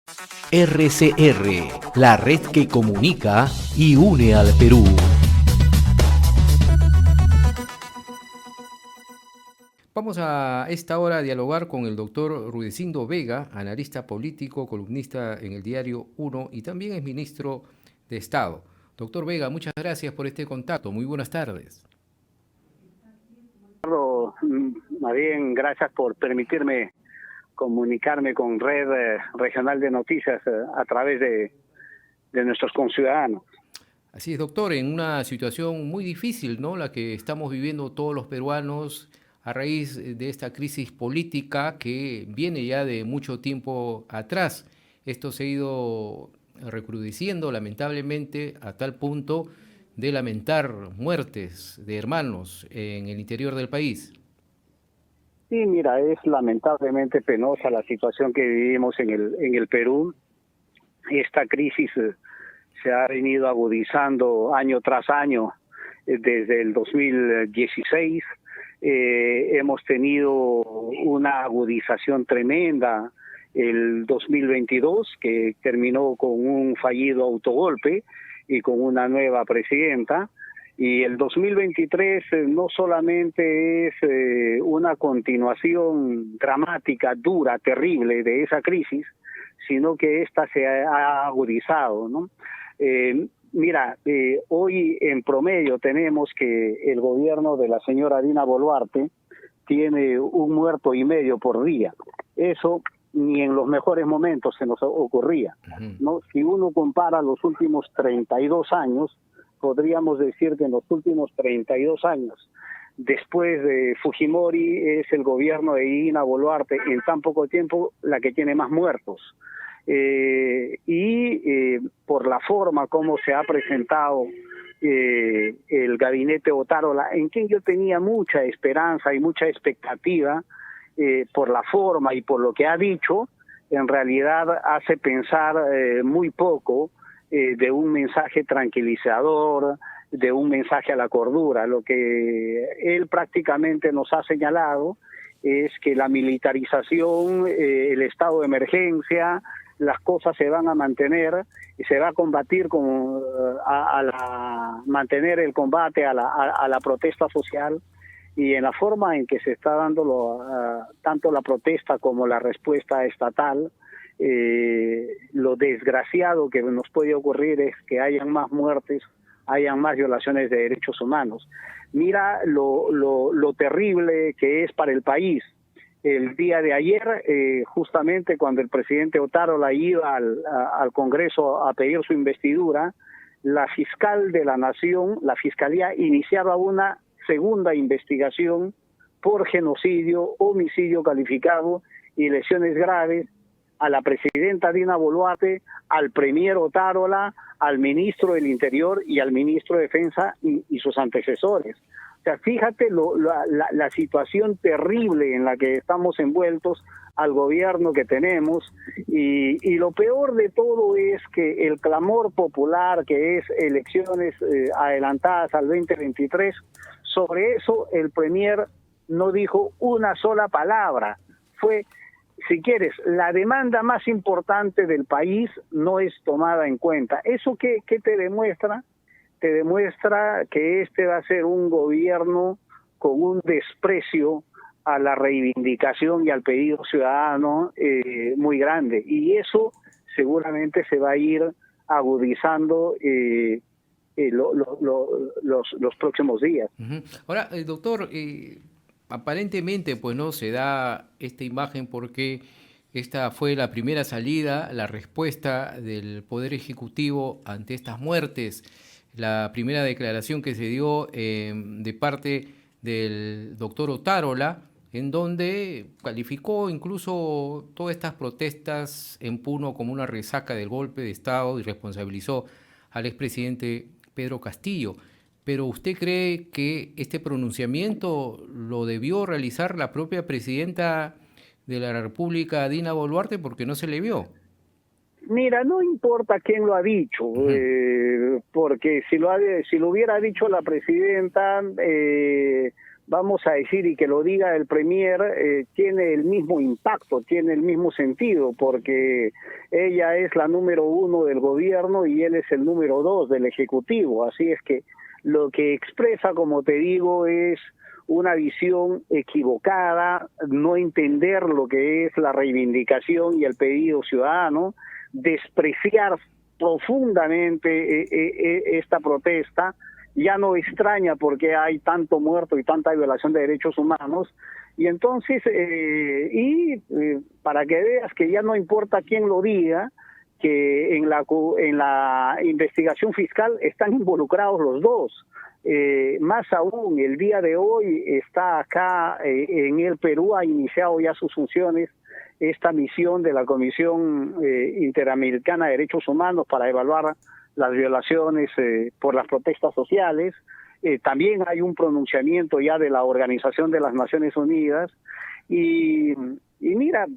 RCR, la red que comunica y une al Perú. Vamos a esta hora a dialogar con el doctor Rudecindo Vega, analista político, columnista en el diario Uno y también es ministro de Estado. Doctor Vega, muchas gracias por este contacto. Muy buenas tardes. Más bien, gracias por permitirme comunicarme con Red Regional de Noticias a través de nuestros conciudadanos. Así es, doctor, en una situación muy difícil, ¿no? La que estamos viviendo todos los peruanos a raíz de esta crisis política que viene ya de mucho tiempo atrás. Esto se ha ido recrudeciendo lamentablemente a tal punto de lamentar muertes de hermanos en el interior del país. Sí, mira, es lamentablemente penosa la situación que vivimos en el Perú. Esta crisis se ha venido agudizando año tras año desde el 2016. Hemos tenido una agudización tremenda el 2022, que terminó con un fallido autogolpe y con una nueva presidenta. Y el 2023 no solamente es una continuación dramática, dura, terrible de esa crisis, sino que esta se ha agudizado, ¿no? Mira, hoy en promedio tenemos que el gobierno de la señora Dina Boluarte tiene 1,5 muertos por día. Eso ni en los mejores momentos se nos ocurría, ¿no? Si uno compara los últimos 32 años, podríamos decir que en los últimos 32 años, después de Fujimori, es el gobierno de Dina Boluarte en tan poco tiempo la que tiene más muertos. Por la forma como se ha presentado el gabinete Otárola, en quien yo tenía mucha esperanza y mucha expectativa, por la forma y por lo que ha dicho, en realidad hace pensar muy poco de un mensaje tranquilizador, de un mensaje a la cordura. Lo que él prácticamente nos ha señalado es que la militarización, el estado de emergencia, las cosas se van a mantener y se va a combatir mantener el combate a la protesta social, y en la forma en que se está dando tanto la protesta como la respuesta estatal, lo desgraciado que nos puede ocurrir es que hayan más muertes, hayan más violaciones de derechos humanos. Mira lo terrible que es para el país. El día de ayer, justamente cuando el presidente Otárola iba al Congreso a pedir su investidura, la fiscal de la Nación, la Fiscalía, iniciaba una segunda investigación por genocidio, homicidio calificado y lesiones graves a la presidenta Dina Boluarte, al premier Otárola, al ministro del Interior y al ministro de Defensa y sus antecesores. O sea, fíjate la situación terrible en la que estamos envueltos, al gobierno que tenemos, y lo peor de todo es que el clamor popular, que es elecciones adelantadas al 2023, sobre eso el premier no dijo una sola palabra. Fue, si quieres, la demanda más importante del país no es tomada en cuenta. ¿Eso qué te demuestra? Te demuestra que este va a ser un gobierno con un desprecio a la reivindicación y al pedido ciudadano muy grande. Y eso seguramente se va a ir agudizando los próximos días. Ahora, doctor, aparentemente pues no se da esta imagen porque esta fue la primera salida, la respuesta del Poder Ejecutivo ante estas muertes, la primera declaración que se dio de parte del doctor Otárola, en donde calificó incluso todas estas protestas en Puno como una resaca del golpe de Estado y responsabilizó al expresidente Pedro Castillo. ¿Pero usted cree que este pronunciamiento lo debió realizar la propia presidenta de la República, Dina Boluarte, porque no se le vio? Mira, no importa quién lo ha dicho, porque si lo hubiera dicho la presidenta, vamos a decir, y que lo diga el Premier, tiene el mismo impacto, tiene el mismo sentido, porque ella es la número 1 del gobierno y él es el número 2 del Ejecutivo. Así es que lo que expresa, como te digo, es una visión equivocada, no entender lo que es la reivindicación y el pedido ciudadano, despreciar profundamente esta protesta. Ya no extraña porque hay tanto muerto y tanta violación de derechos humanos. Y entonces, para que veas que ya no importa quién lo diga, que en la investigación fiscal están involucrados los dos. Más aún, el día de hoy está acá en el Perú, ha iniciado ya sus funciones esta misión de la Comisión Interamericana de Derechos Humanos para evaluar las violaciones por las protestas sociales. También hay un pronunciamiento ya de la Organización de las Naciones Unidas. Y mira,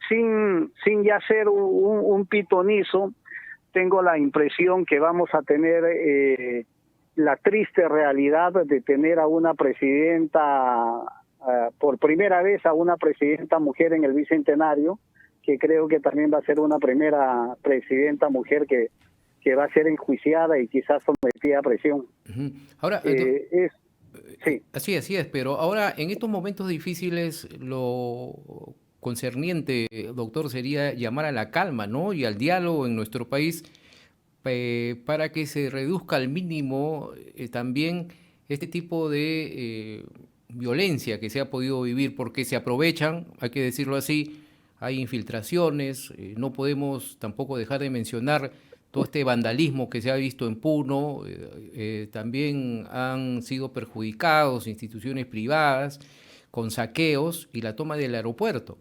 sin ya ser un pitonizo, tengo la impresión que vamos a tener la triste realidad de tener a una presidenta, por primera vez a una presidenta mujer en el Bicentenario, que creo que también va a ser una primera presidenta mujer que va a ser enjuiciada y quizás sometida a presión. Ahora, sí. Así es, pero ahora en estos momentos difíciles lo concerniente, doctor, sería llamar a la calma, ¿no? Y al diálogo en nuestro país para que se reduzca al mínimo también este tipo de violencia que se ha podido vivir, porque se aprovechan, hay que decirlo así, hay infiltraciones, no podemos tampoco dejar de mencionar todo este vandalismo que se ha visto en Puno, también han sido perjudicados instituciones privadas con saqueos y la toma del aeropuerto.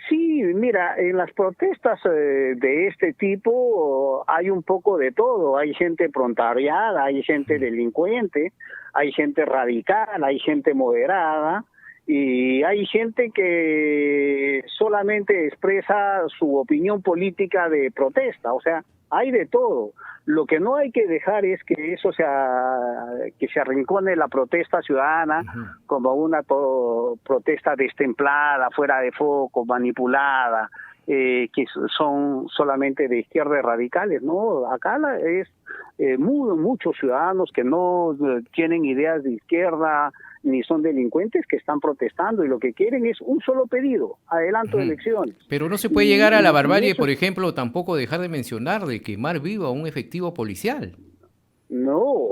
Sí, mira, en las protestas de este tipo hay un poco de todo. Hay gente prontariada, hay gente delincuente, hay gente radical, hay gente moderada y hay gente que solamente expresa su opinión política de protesta. O sea, hay de todo. Lo que no hay que dejar es que eso que se arrincone la protesta ciudadana como una protesta destemplada, fuera de foco, manipulada, que son solamente de izquierda radicales, ¿no? Acá es muchos ciudadanos que no tienen ideas de izquierda ni son delincuentes que están protestando y lo que quieren es un solo pedido, adelanto de elecciones. Pero no se puede llegar a la barbarie, por ejemplo, tampoco dejar de mencionar de quemar vivo a un efectivo policial. No,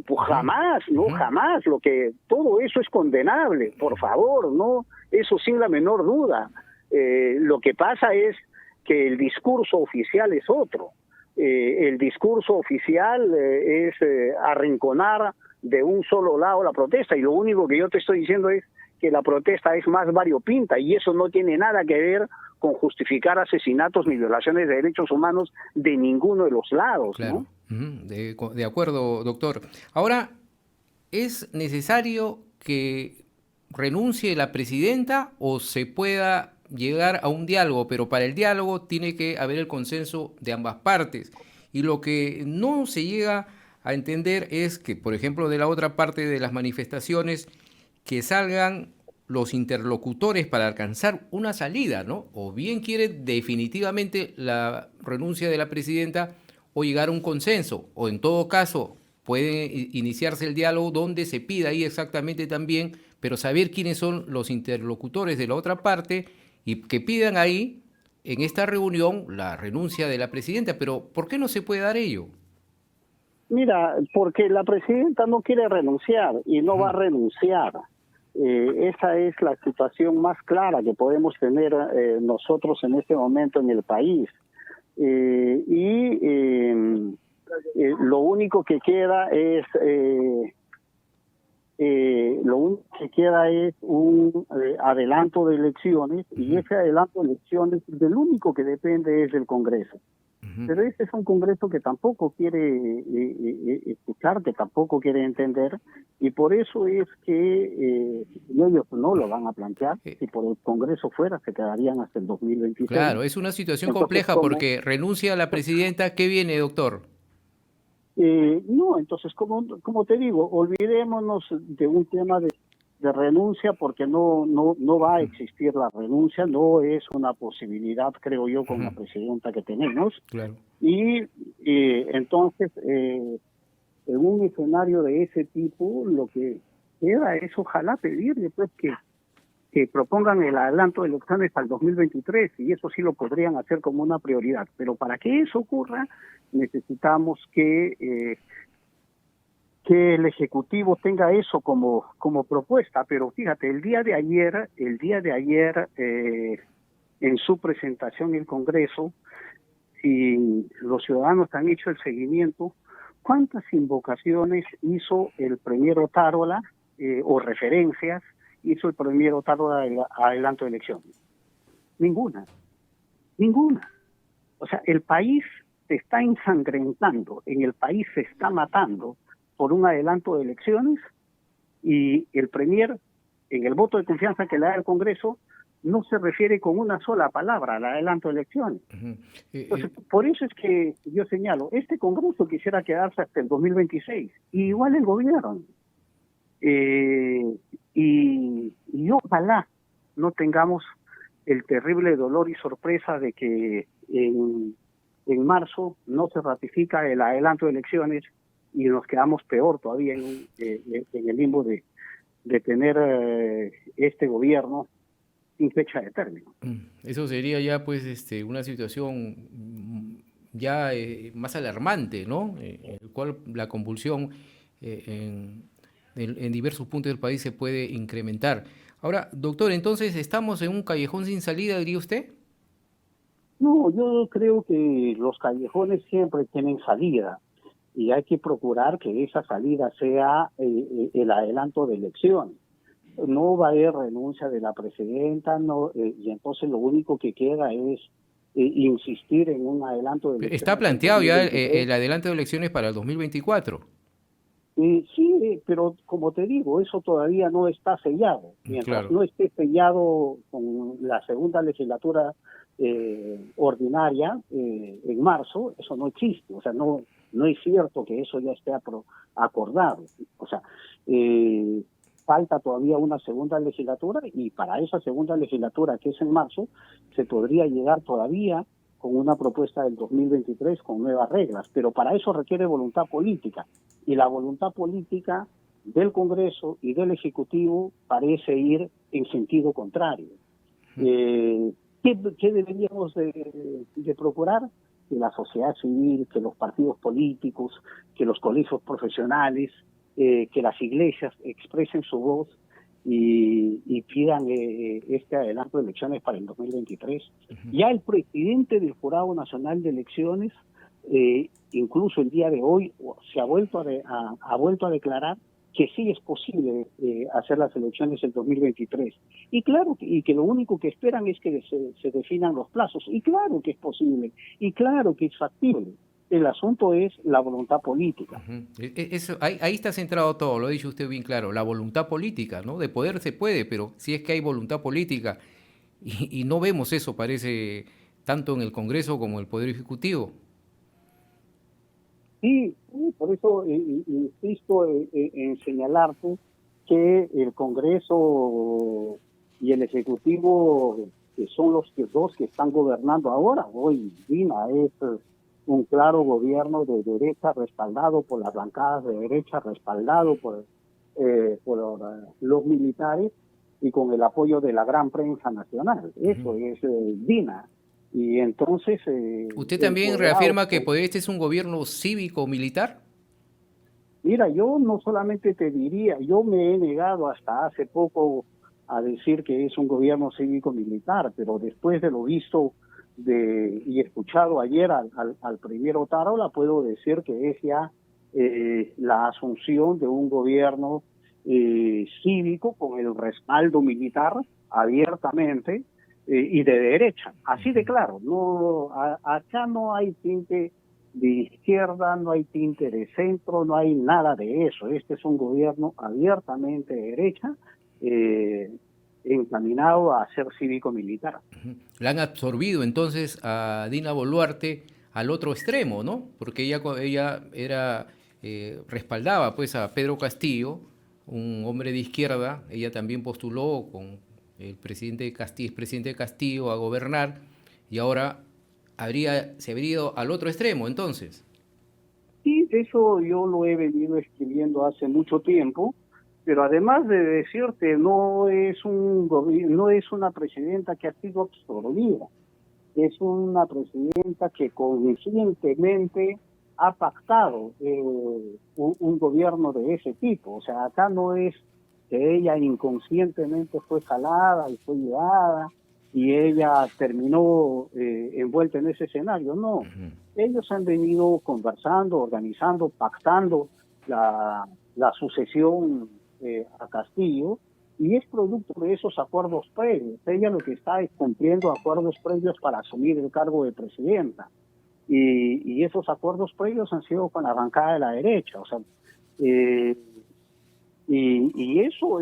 pues jamás, jamás. Todo eso es condenable, por favor, no, eso sin la menor duda. Lo que pasa es que el discurso oficial es otro. El discurso oficial es arrinconar de un solo lado la protesta, y lo único que yo te estoy diciendo es que la protesta es más variopinta y eso no tiene nada que ver con justificar asesinatos ni violaciones de derechos humanos de ninguno de los lados. Claro. ¿No? De acuerdo, doctor. Ahora, ¿es necesario que renuncie la presidenta o se pueda llegar a un diálogo? Pero para el diálogo tiene que haber el consenso de ambas partes. Y lo que no se llega a entender es que, por ejemplo, de la otra parte de las manifestaciones, que salgan los interlocutores para alcanzar una salida, ¿no? O bien quiere definitivamente la renuncia de la presidenta o llegar a un consenso, o en todo caso puede iniciarse el diálogo donde se pida ahí exactamente también, pero saber quiénes son los interlocutores de la otra parte y que pidan ahí, en esta reunión, la renuncia de la presidenta. Pero ¿por qué no se puede dar ello? Mira, porque la presidenta no quiere renunciar y no va a renunciar. Esa es la situación más clara que podemos tener nosotros en este momento en el país. Lo único que queda es un adelanto de elecciones, y ese adelanto de elecciones del único que depende es del Congreso. Pero este es un Congreso que tampoco quiere escuchar, que tampoco quiere entender, y por eso es que ellos no lo van a plantear. Si por el Congreso fuera, se quedarían hasta el 2026. Claro, es una situación Entonces, compleja porque renuncia a la presidenta. ¿Qué viene, doctor? No, entonces, como te digo, olvidémonos de un tema de renuncia porque no va a existir la renuncia, no es una posibilidad, creo yo, con la presidenta que tenemos. Claro. Y entonces, en un escenario de ese tipo, lo que queda es ojalá pedirle pues que propongan el adelanto de elecciones al 2023 y eso sí lo podrían hacer como una prioridad. Pero para que eso ocurra, necesitamos que el Ejecutivo tenga eso como propuesta. Pero fíjate, el día de ayer, en su presentación en el Congreso, si los ciudadanos han hecho el seguimiento, ¿cuántas invocaciones hizo el premier Otárola o referencias hizo el premier Otárola al adelanto de elecciones? Ninguna. O sea, el país se está ensangrentando, en el país se está matando por un adelanto de elecciones y el premier, en el voto de confianza que le da el Congreso, no se refiere con una sola palabra al adelanto de elecciones. Entonces, por eso es que yo señalo, este Congreso quisiera quedarse hasta el 2026, y igual el gobierno. Y ojalá no tengamos el terrible dolor y sorpresa de que en marzo no se ratifica el adelanto de elecciones y nos quedamos peor todavía en el limbo de tener este gobierno sin fecha de término. Eso sería ya pues una situación ya más alarmante, ¿no? En el cual la convulsión en diversos puntos del país se puede incrementar. Ahora, doctor, entonces, ¿estamos en un callejón sin salida, diría usted? No, yo creo que los callejones siempre tienen salida y hay que procurar que esa salida sea el adelanto de elecciones. No va a haber renuncia de la presidenta, no, y entonces lo único que queda es insistir en un adelanto de elecciones. Está planteado ya el adelanto de elecciones para el 2024. Sí, pero como te digo, eso todavía no está sellado. Mientras no esté sellado con la segunda legislatura ordinaria en marzo, eso no existe. O sea, no es cierto que eso ya esté acordado. O sea, falta todavía una segunda legislatura y para esa segunda legislatura, que es en marzo, se podría llegar todavía con una propuesta del 2023 con nuevas reglas, pero para eso requiere voluntad política y la voluntad política del Congreso y del Ejecutivo parece ir en sentido contrario. ¿Qué deberíamos de procurar? Que la sociedad civil, que los partidos políticos, que los colegios profesionales, que las iglesias expresen su voz y pidan este adelanto de elecciones para el 2023. Ya el presidente del Jurado Nacional de Elecciones, incluso el día de hoy, se ha vuelto a declarar que sí es posible hacer las elecciones en 2023. Y claro, y que lo único que esperan es que se definan los plazos. Y claro que es posible, y claro que es factible. El asunto es la voluntad política. Eso, ahí está centrado todo, lo ha dicho usted bien claro, la voluntad política, ¿no? De poder se puede, pero si es que hay voluntad política, y no vemos eso, parece, tanto en el Congreso como en el Poder Ejecutivo. Sí, por eso insisto en señalarte que el Congreso y el Ejecutivo, que son los dos que están gobernando ahora, hoy Dina es un claro gobierno de derecha respaldado por las bancadas de derecha, respaldado por los militares y con el apoyo de la gran prensa nacional. Eso es Dina. Y entonces... ¿Usted también reafirma que este es un gobierno cívico-militar? Mira, yo no solamente te diría, yo me he negado hasta hace poco a decir que es un gobierno cívico-militar, pero después de lo visto y escuchado ayer al premier Otárola, puedo decir que es ya la asunción de un gobierno cívico con el respaldo militar abiertamente y de derecha, así de claro. No, acá no hay tinte de izquierda, no hay tinte de centro, no hay nada de eso. Este es un gobierno abiertamente de derecha, encaminado a ser cívico-militar. La han absorbido entonces a Dina Boluarte al otro extremo, ¿no? Porque ella era, respaldaba pues a Pedro Castillo, un hombre de izquierda. Ella también postuló con el presidente Castillo, expresidente Castillo, a gobernar, y ahora se habría ido al otro extremo, entonces. Sí, eso yo lo he venido escribiendo hace mucho tiempo, pero además de decirte, no es una presidenta que ha sido absorbida, es una presidenta que conscientemente ha pactado un gobierno de ese tipo. O sea, acá no es que ella inconscientemente fue jalada y fue llevada y ella terminó envuelta en ese escenario, no. Ellos han venido conversando, organizando, pactando la sucesión a Castillo, y es producto de esos acuerdos previos. Ella lo que está es cumpliendo acuerdos previos para asumir el cargo de presidenta, y esos acuerdos previos han sido con la bancada de la derecha. O sea, y eso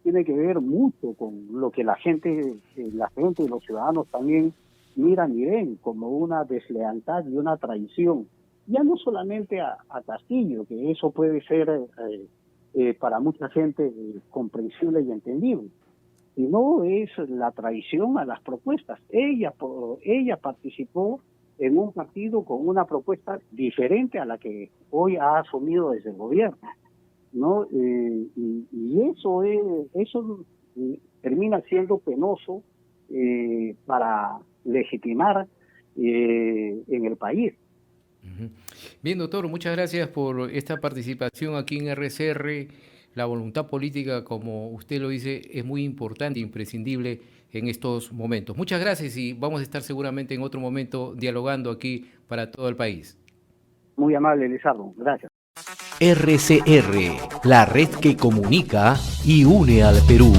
tiene que ver mucho con lo que la gente y los ciudadanos también miran y ven como una deslealtad y una traición. Ya no solamente a Castillo, que eso puede ser para mucha gente comprensible y entendible, sino es la traición a las propuestas. Ella participó en un partido con una propuesta diferente a la que hoy ha asumido desde el gobierno, ¿no? Y eso termina siendo penoso para legitimar en el país. Bien, doctor, muchas gracias por esta participación aquí en RCR. La voluntad política, como usted lo dice, es muy importante, imprescindible en estos momentos. Muchas gracias, y vamos a estar seguramente en otro momento dialogando aquí para todo el país. Muy amable, Lizardo. Gracias. RCR, la red que comunica y une al Perú.